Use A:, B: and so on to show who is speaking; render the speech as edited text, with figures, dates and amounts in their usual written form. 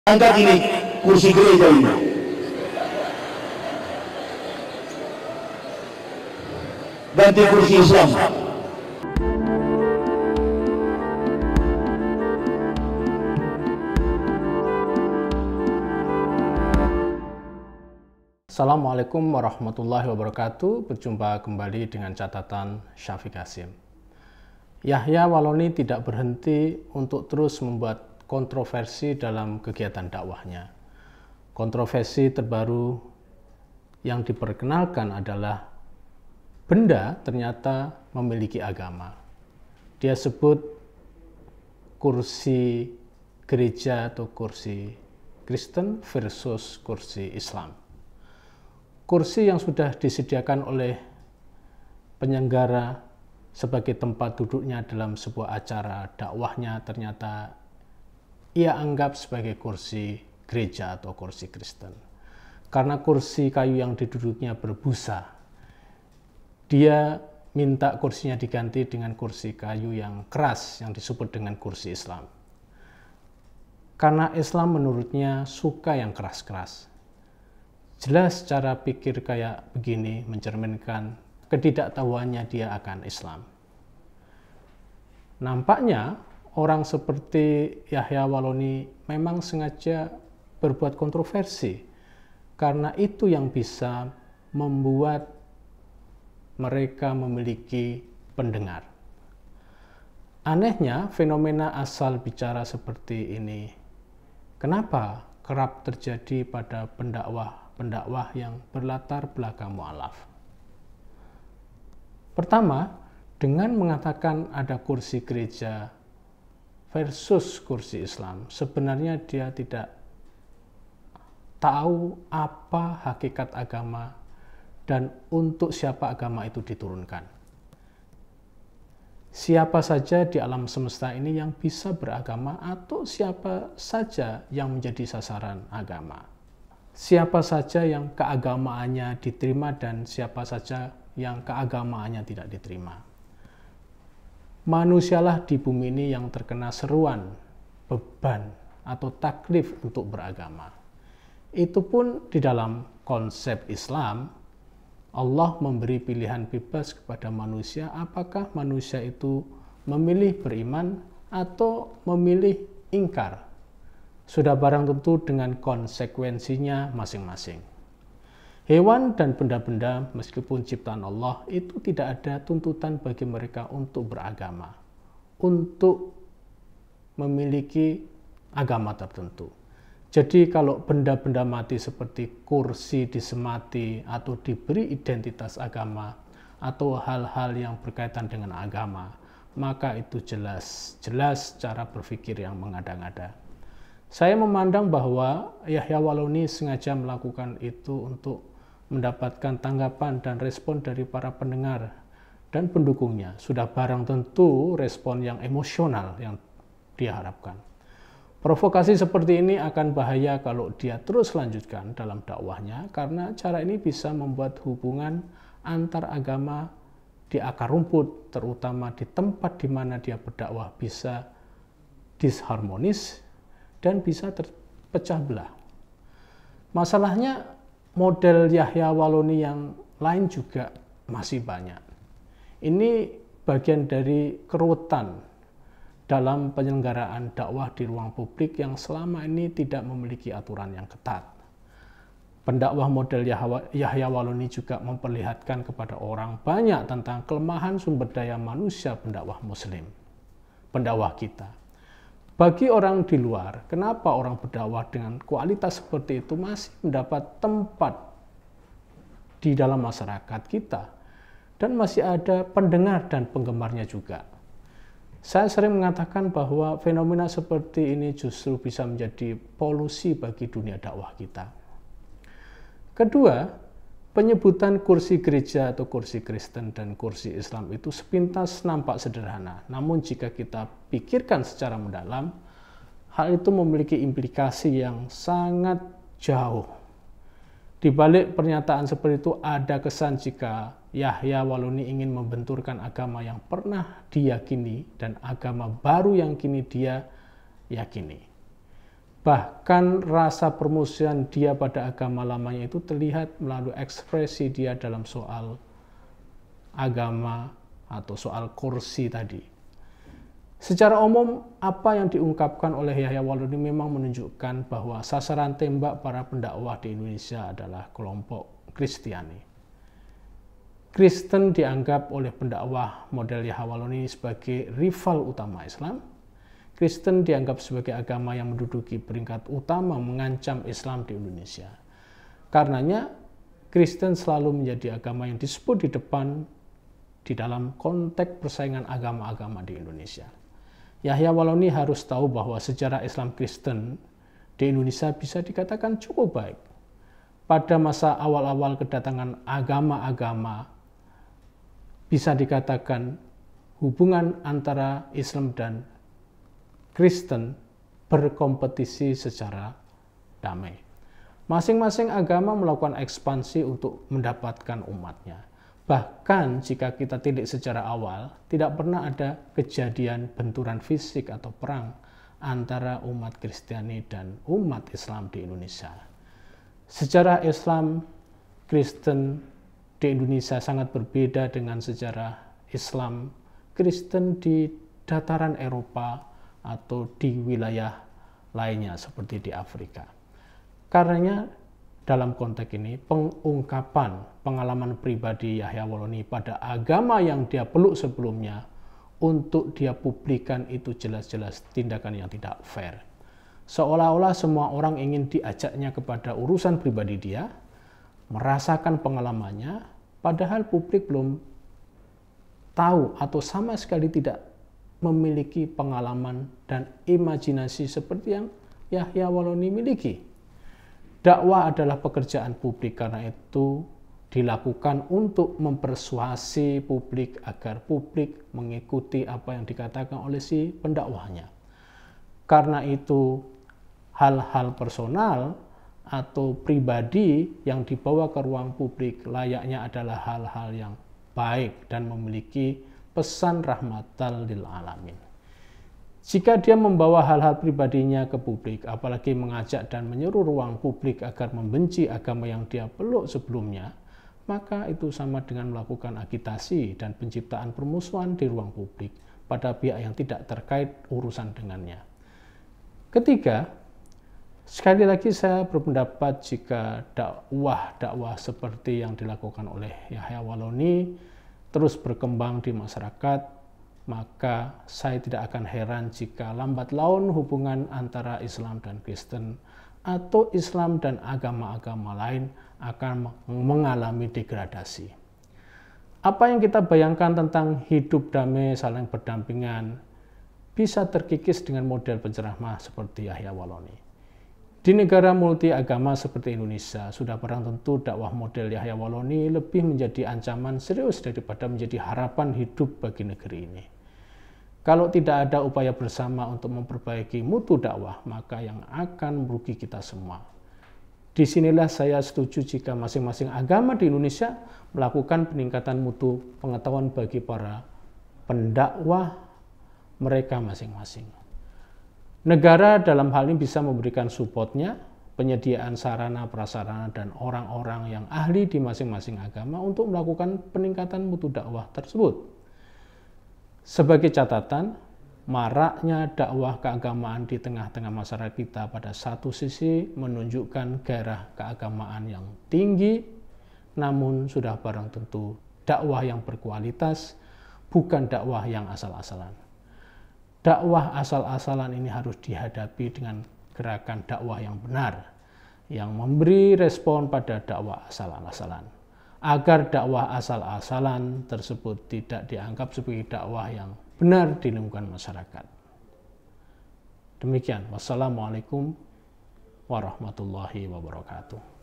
A: Angkat ini kursi gereja ini. Ganti kursi Islam.
B: Assalamualaikum warahmatullahi wabarakatuh. Berjumpa kembali dengan catatan Syafiq Hasim. Yahya Waloni tidak berhenti untuk terus membuat kontroversi dalam kegiatan dakwahnya. Kontroversi terbaru yang diperkenalkan adalah benda ternyata memiliki agama. Dia sebut kursi gereja atau kursi Kristen versus kursi Islam. Kursi yang sudah disediakan oleh penyelenggara sebagai tempat duduknya dalam sebuah acara dakwahnya ternyata ia anggap sebagai kursi gereja atau kursi Kristen. Karena kursi kayu yang diduduknya berbusa, dia minta kursinya diganti dengan kursi kayu yang keras yang disebut dengan kursi Islam. Karena Islam menurutnya suka yang keras-keras. Jelas cara pikir kayak begini mencerminkan ketidaktahuannya dia akan Islam. Nampaknya orang seperti Yahya Waloni memang sengaja berbuat kontroversi karena itu yang bisa membuat mereka memiliki pendengar. Anehnya, fenomena asal bicara seperti ini kenapa kerap terjadi pada pendakwah yang berlatar belakang mu'alaf. Pertama, dengan mengatakan ada kursi gereja versus kursi Islam, sebenarnya dia tidak tahu apa hakikat agama dan untuk siapa agama itu diturunkan. Siapa saja di alam semesta ini yang bisa beragama atau siapa saja yang menjadi sasaran agama. Siapa saja yang keagamaannya diterima dan siapa saja yang keagamaannya tidak diterima. Manusialah di bumi ini yang terkena seruan, beban, atau taklif untuk beragama. Itu pun di dalam konsep Islam, Allah memberi pilihan bebas kepada manusia apakah manusia itu memilih beriman atau memilih ingkar. Sudah barang tentu dengan konsekuensinya masing-masing. Hewan dan benda-benda meskipun ciptaan Allah itu tidak ada tuntutan bagi mereka untuk beragama, untuk memiliki agama tertentu. Jadi kalau benda-benda mati seperti kursi disemati atau diberi identitas agama atau hal-hal yang berkaitan dengan agama, maka itu jelas cara berpikir yang mengada-ngada. Saya memandang bahwa Yahya Waloni sengaja melakukan itu untuk mendapatkan tanggapan dan respon dari para pendengar dan pendukungnya. Sudah barang tentu respon yang emosional yang diharapkan. Provokasi seperti ini akan bahaya kalau dia terus lanjutkan dalam dakwahnya karena cara ini bisa membuat hubungan antar agama di akar rumput, terutama di tempat di mana dia berdakwah bisa disharmonis dan bisa terpecah belah. Masalahnya model Yahya Waloni yang lain juga masih banyak. Ini bagian dari keruwetan dalam penyelenggaraan dakwah di ruang publik yang selama ini tidak memiliki aturan yang ketat. Pendakwah model Yahya Waloni juga memperlihatkan kepada orang banyak tentang kelemahan sumber daya manusia pendakwah Muslim, pendakwah kita. Bagi orang di luar, kenapa orang berdakwah dengan kualitas seperti itu masih mendapat tempat di dalam masyarakat kita dan masih ada pendengar dan penggemarnya juga. Saya sering mengatakan bahwa fenomena seperti ini justru bisa menjadi polusi bagi dunia dakwah kita. Kedua, penyebutan kursi gereja atau kursi Kristen dan kursi Islam itu sepintas nampak sederhana. Namun jika kita pikirkan secara mendalam, hal itu memiliki implikasi yang sangat jauh. Di balik pernyataan seperti itu ada kesan jika Yahya Waloni ingin membenturkan agama yang pernah diyakini dan agama baru yang kini dia yakini. Bahkan rasa permusuhan dia pada agama lamanya itu terlihat melalui ekspresi dia dalam soal agama atau soal kursi tadi. Secara umum, apa yang diungkapkan oleh Yahya Wahloni memang menunjukkan bahwa sasaran tembak para pendakwah di Indonesia adalah kelompok Kristiani. Kristen dianggap oleh pendakwah model Yahya Wahloni sebagai rival utama Islam. Kristen dianggap sebagai agama yang menduduki peringkat utama mengancam Islam di Indonesia. Karenanya, Kristen selalu menjadi agama yang disebut di depan di dalam konteks persaingan agama-agama di Indonesia. Yahya Wahloni harus tahu bahwa sejarah Islam Kristen di Indonesia bisa dikatakan cukup baik. Pada masa awal-awal kedatangan agama-agama, bisa dikatakan hubungan antara Islam dan Kristen berkompetisi secara damai. Masing-masing agama melakukan ekspansi untuk mendapatkan umatnya. Bahkan jika kita tilik secara awal, tidak pernah ada kejadian benturan fisik atau perang antara umat Kristiani dan umat Islam di Indonesia. Sejarah Islam Kristen di Indonesia sangat berbeda dengan sejarah Islam Kristen di dataran Eropa atau di wilayah lainnya seperti di Afrika. Karenanya dalam konteks ini pengungkapan pengalaman pribadi Yahya Wahloni pada agama yang dia peluk sebelumnya untuk dia publikan itu jelas-jelas tindakan yang tidak fair. Seolah-olah semua orang ingin diajaknya kepada urusan pribadi dia, merasakan pengalamannya, padahal publik belum tahu atau sama sekali tidak memiliki pengalaman dan imajinasi seperti yang Yahya Wahloni miliki. Dakwah adalah pekerjaan publik, karena itu dilakukan untuk mempersuasi publik agar publik mengikuti apa yang dikatakan oleh si pendakwahnya. Karena itu hal-hal personal atau pribadi yang dibawa ke ruang publik layaknya adalah hal-hal yang baik dan memiliki pesan rahmatan lil alamin. Jika dia membawa hal-hal pribadinya ke publik, apalagi mengajak dan menyuruh ruang publik agar membenci agama yang dia peluk sebelumnya, maka itu sama dengan melakukan agitasi dan penciptaan permusuhan di ruang publik pada pihak yang tidak terkait urusan dengannya. Ketiga, sekali lagi saya berpendapat jika dakwah seperti yang dilakukan oleh Yahya Wahloni terus berkembang di masyarakat, maka saya tidak akan heran jika lambat laun hubungan antara Islam dan Kristen atau Islam dan agama-agama lain akan mengalami degradasi. Apa yang kita bayangkan tentang hidup damai saling berdampingan bisa terkikis dengan model penceramah seperti Yahya Wahloni. Di negara multi agama seperti Indonesia, sudah barang tentu dakwah model Yahya Wahloni lebih menjadi ancaman serius daripada menjadi harapan hidup bagi negeri ini. Kalau tidak ada upaya bersama untuk memperbaiki mutu dakwah, maka yang akan merugi kita semua. Disinilah saya setuju jika masing-masing agama di Indonesia melakukan peningkatan mutu pengetahuan bagi para pendakwah mereka masing-masing. Negara dalam hal ini bisa memberikan supportnya, penyediaan sarana, prasarana, dan orang-orang yang ahli di masing-masing agama untuk melakukan peningkatan mutu dakwah tersebut. Sebagai catatan, maraknya dakwah keagamaan di tengah-tengah masyarakat kita pada satu sisi menunjukkan gairah keagamaan yang tinggi, namun sudah barang tentu dakwah yang berkualitas, bukan dakwah yang asal-asalan. Dakwah asal-asalan ini harus dihadapi dengan gerakan dakwah yang benar, yang memberi respon pada dakwah asal-asalan, agar dakwah asal-asalan tersebut tidak dianggap sebagai dakwah yang benar di lingkungan masyarakat. Demikian, wassalamualaikum warahmatullahi wabarakatuh.